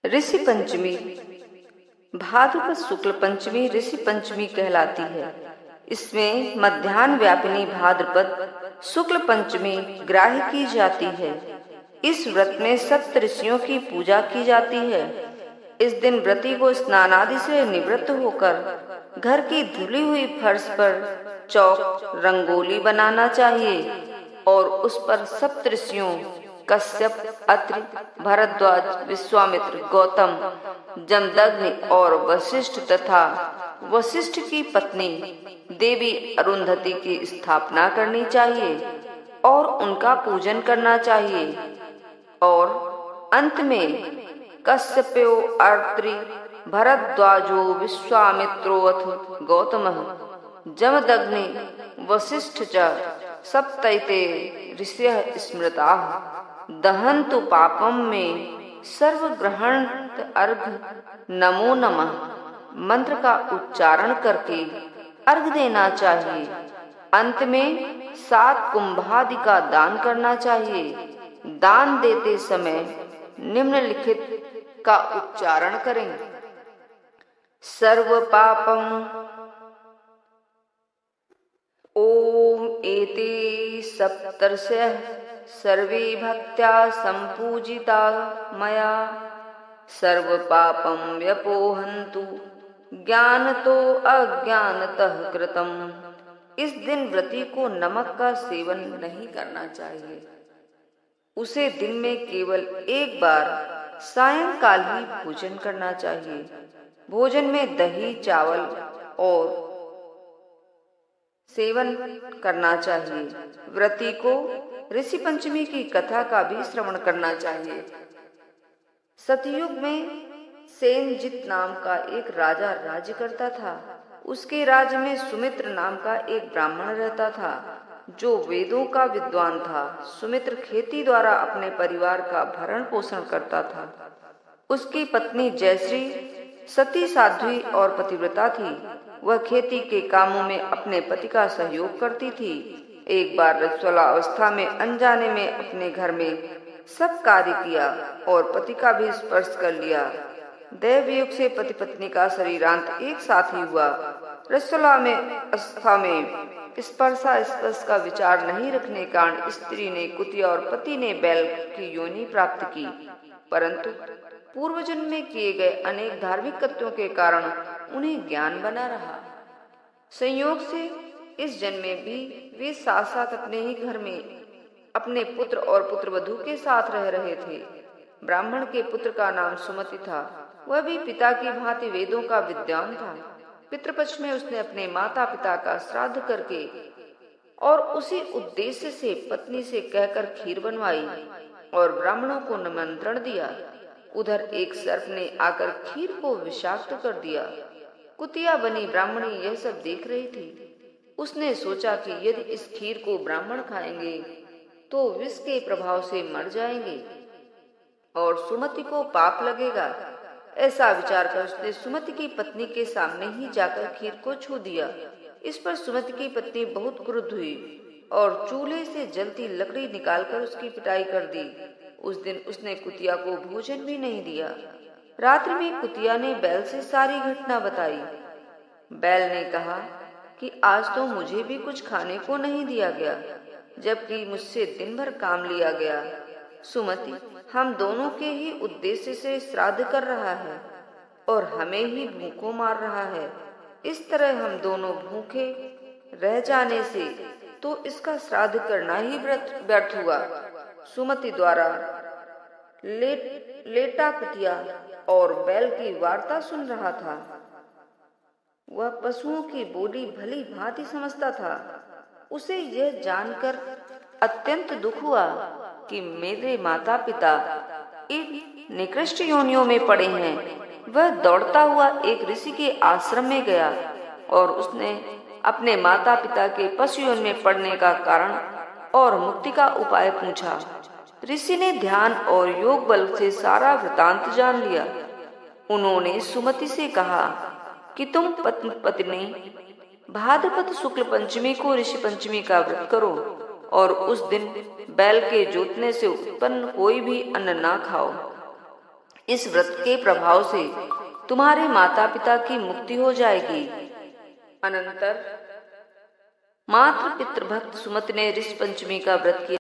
ऋषि पंचमी। भाद्रपद शुक्ल पंचमी ऋषि पंचमी कहलाती है। इसमें मध्याह्न व्यापिनी भाद्रपद शुक्ल पंचमी ग्राह्य की जाती है। इस व्रत में सप्त ऋषियों की पूजा की जाती है। इस दिन व्रती को स्नान आदि से निवृत्त होकर घर की धुली हुई फर्श पर चौक रंगोली बनाना चाहिए और उस पर सप्त ऋषियों कश्यप, अत्रि, भरद्वाज, विश्वामित्र, गौतम, जमदग्नि और वशिष्ठ तथा वशिष्ठ की पत्नी देवी अरुंधति की स्थापना करनी चाहिए और उनका पूजन करना चाहिए। और अंत में कश्यपो, अत्रि, भरद्वाजो, विश्वामित्रोऽथ गौतमः, जमदग्नि, वशिष्ठ च सप्तैते ऋषयः स्मृताः। दहन्तु पापम में सर्वग्रहणत अर्घ नमो नमः मंत्र का उच्चारण करके अर्घ देना चाहिए। अंत में 7 कुंभादि का दान करना चाहिए। दान देते समय निम्नलिखित का उच्चारण करें। सर्व पापम ओम एते सप्तर्षयः सर्वे भक्त्या संपूजिता मया सर्व पापम व्यपोहन्तु ज्ञानतो अज्ञानतः कृतम। इस दिन व्रती को नमक का सेवन नहीं करना चाहिए। उसे दिन में केवल एक बार सायंकाल ही भोजन करना चाहिए। भोजन में दही, चावल और सेवन करना चाहिए। व्रती को ऋषि पंचमी की कथा का भी श्रवण करना चाहिए। सतयुग में सेनजित नाम का एक राजा राज्य करता था। उसके राज्य में सुमित्र नाम का एक ब्राह्मण रहता था जो वेदों का विद्वान था। सुमित्र खेती द्वारा अपने परिवार का भरण पोषण करता था। उसकी पत्नी जयश्री सती, साध्वी और पतिव्रता थी। वह खेती के कामों में अपने पति का सहयोग करती थी। एक बार रजस्वला अवस्था में अनजाने में अपने घर में सब कार्य किया और पति का भी स्पर्श कर लिया। दैवयोग से पति पत्नी का शरीरांत एक साथ ही हुआ। रजस्वला में अवस्था में स्पर्श का विचार नहीं रखने के कारण स्त्री ने कुतिया और पति ने बैल की योनि प्राप्त की। परंतु पूर्व जन्म में किए गए अनेक धार्मिक कृत्यों के कारण उन्हें ज्ञान बना रहा। संयोग से इस जन्म में भी वे साथ साथ अपने ही घर में अपने पुत्र और पुत्रवधू के साथ रह रहे थे। ब्राह्मण के पुत्र का नाम सुमति था। वह भी पिता की भांति वेदों का विद्वान था। पितृपक्ष में उसने अपने माता पिता का श्राद्ध करके और उसी उद्देश्य से पत्नी से कहकर खीर बनवाई और ब्राह्मणों को निमंत्रण दिया। उधर एक सर्प ने आकर खीर को विषाक्त कर दिया। कुतिया बनी ब्राह्मणी यह सब देख रही थी। उसने सोचा कि यदि इस खीर को ब्राह्मण खाएंगे तो विष के प्रभाव से मर जाएंगे और सुमति को पाप लगेगा। ऐसा विचार कर उसने सुमति की पत्नी के सामने ही जाकर खीर को छू दिया। इस पर सुमति की पत्नी बहुत क्रुद्ध हुई और चूल्हे से जलती लकड़ी निकालकर उसकी पिटाई कर दी। उस दिन उसने कुतिया को भोजन भी नहीं दिया। रात्रि में कुतिया ने बैल से सारी घटना बताई। बैल ने कहा कि आज तो मुझे भी कुछ खाने को नहीं दिया गया, जबकि मुझसे दिन भर काम लिया गया। सुमति हम दोनों के ही उद्देश्य से श्राद्ध कर रहा है और हमें ही भूखों मार रहा है। इस तरह हम दोनों भूखे रह जाने से तो इसका श्राद्ध करना ही व्यर्थ हुआ। सुमति द्वारा लेटा कुतिया और बैल की वार्ता सुन रहा था। वह पशुओं की बोली भली भांति समझता था। उसे यह जानकर अत्यंत दुख हुआ कि मेरे माता पिता इन निकृष्ट योनियों में पड़े हैं। वह दौड़ता हुआ एक ऋषि के आश्रम में गया और उसने अपने माता पिता के पशु योनि में पड़ने का कारण और मुक्ति का उपाय पूछा। ऋषि ने ध्यान और योग बल से सारा वृतांत जान लिया। उन्होंने सुमति से कहा कि तुम पत्नी भाद्रपद शुक्ल पंचमी को ऋषि पंचमी का व्रत करो और उस दिन बैल के जोतने से उत्पन्न कोई भी अन्न ना खाओ। इस व्रत के प्रभाव से तुम्हारे माता पिता की मुक्ति हो जाएगी। अनंतर मातृ पितृभक्त सुमति ने ऋषि पंचमी का व्रत किया।